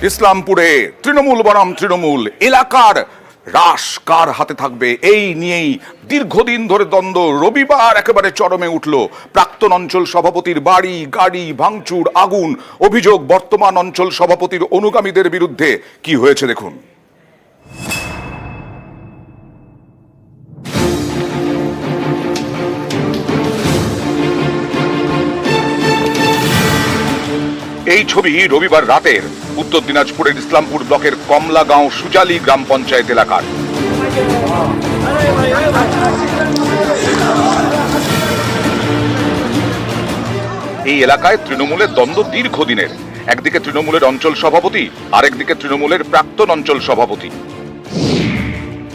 ইসলামপুরে তৃণমূল বনাম তৃণমূল এলাকার রাশ কার হাতে থাকবে এই নিয়েই দীর্ঘদিন ধরে দ্বন্দ্ব রবিবার একেবারে চরমে উঠল। প্রাক্তন অঞ্চল সভাপতির বাড়ি গাড়ি ভাঙচুর আগুন, অভিযোগ বর্তমান অঞ্চল সভাপতির অনুগামীদের বিরুদ্ধে। কি হয়েছে দেখুন। এই ছবি রবিবার রাতের উত্তর দিনাজপুরের ইসলামপুর ব্লকের কমলাগাঁও সুজালি গ্রাম পঞ্চায়েত এলাকার। এই এলাকায় তৃণমূলের দ্বন্দ্ব দীর্ঘদিনের। একদিকে তৃণমূলের অঞ্চল সভাপতি, আরেকদিকে তৃণমূলের প্রাক্তন অঞ্চল সভাপতি।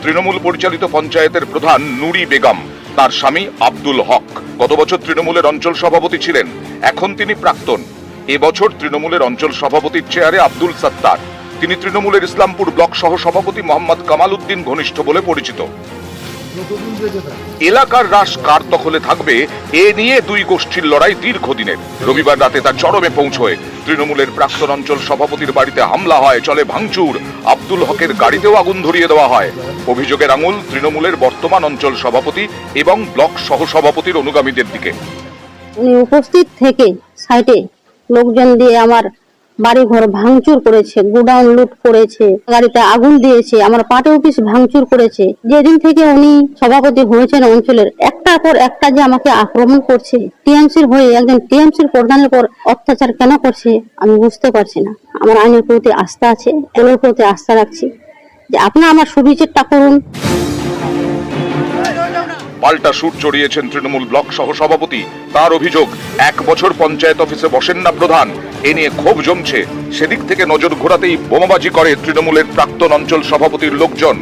তৃণমূল পরিচালিত পঞ্চায়েতের প্রধান নুরি বেগম, তার স্বামী আব্দুল হক গত বছর তৃণমূলের অঞ্চল সভাপতি ছিলেন, এখন তিনি প্রাক্তন। এবছর তৃণমূলের অঞ্চল সভাপতির চেয়ারে আব্দুল সত্তার। তিনি তৃণমূলের ইসলামপুর ব্লক সহ সভাপতি মোহাম্মদ কামাল উদ্দিন ঘনিষ্ঠ বলে পরিচিত। এলাকার রাশ কার দখলে থাকবে এ নিয়ে দুই গোষ্ঠীর লড়াই দীর্ঘদিনের। রবিবার রাতে তা চরমে পৌঁছয়। তৃণমূলের প্রাক্তন অঞ্চল সভাপতির বাড়িতে হামলা হয়, চলে ভাঙচুর, আব্দুল হকের গাড়িতেও আগুন ধরিয়ে দেওয়া হয়। অভিযোগের আঙুল তৃণমূলের বর্তমান অঞ্চল সভাপতি এবং ব্লক সহ সভাপতির অনুগামীদের দিকে। উপস্থিত থেকে সাইটে লোকজন দিয়ে আমার বাড়ি ঘর ভাঙচুর করেছে, গোডাউন লুট করেছে, গাড়িতে আগুন দিয়েছে, আমার পার্টি অফিস ভাঙচুর করেছে। যেদিন থেকে উনি সভাপতি হয়েছেন অঞ্চলের, একটার পর একটা যে আমাকে আক্রমণ করছে। টিএমসির হয়ে একজন টিএমসির প্রধানের পর অত্যাচার কেন করছে আমি বুঝতে পারছি না। আমার আইনের প্রতি আস্থা আছে, দলের প্রতি আস্থা রাখছি, যে আপনি আমার সুবিচারটা করুন। পাল্টা সুর চড়িয়েছেন তৃণমূল ব্লক সহ সভাপতি। তার অভিযোগ, 1 বছর পঞ্চায়েত অফিসে বসেন না প্রধান, এ নিয়ে ক্ষোভ জমছে। সেদিক থেকে নজর ঘোরাতেই বোমাবাজি করে তৃণমূলের প্রাক্তন অঞ্চল সভাপতির লোকজন।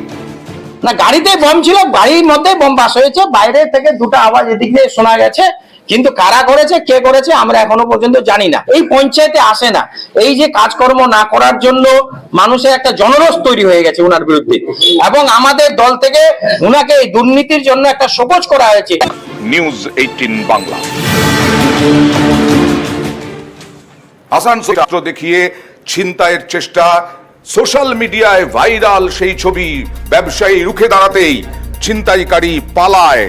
না, গাড়িতে বম ছিল, বাড়ির মধ্যে বম বাস হয়েছে, বাইরে থেকে দুটো আওয়াজ এদিক দিয়ে শোনা গেছে, কিন্তু কারা করেছে কে করেছে আমরা এখনো পর্যন্ত জানি না। এই পঞ্চায়েতে আসে না, এই যে কাজকর্ম না করার জন্য মানুষের একটা জনরোষ তৈরি হয়ে গেছে ওনার বিরুদ্ধে, এবং আমাদের দল থেকে ওনাকে এই দুর্নীতির জন্য একটা শোকজ করা হয়েছে। নিউজ 18 বাংলা। আসানসোল দেখিয়ে ছিনতাইয়ের চেষ্টা, সোশ্যাল মিডিয়ায় ভাইরাল সেই ছবি। ব্যবসায়ী রুখে দাঁড়াতেই ছিনতাইকারী পালায়,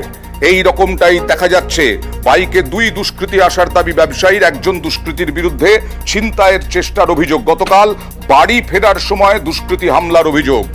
এই রকমটাই দেখা যাচ্ছে। বাইকে 2 দুষ্কৃতী আসার দাবি ব্যবসায়ীর, একজন দুষ্কৃতীর বিরুদ্ধে ছিনতাইয়ের চেষ্টার অভিযোগ। গতকাল বাড়ি ফেরার সময় দুষ্কৃতী হামলার অভিযোগ।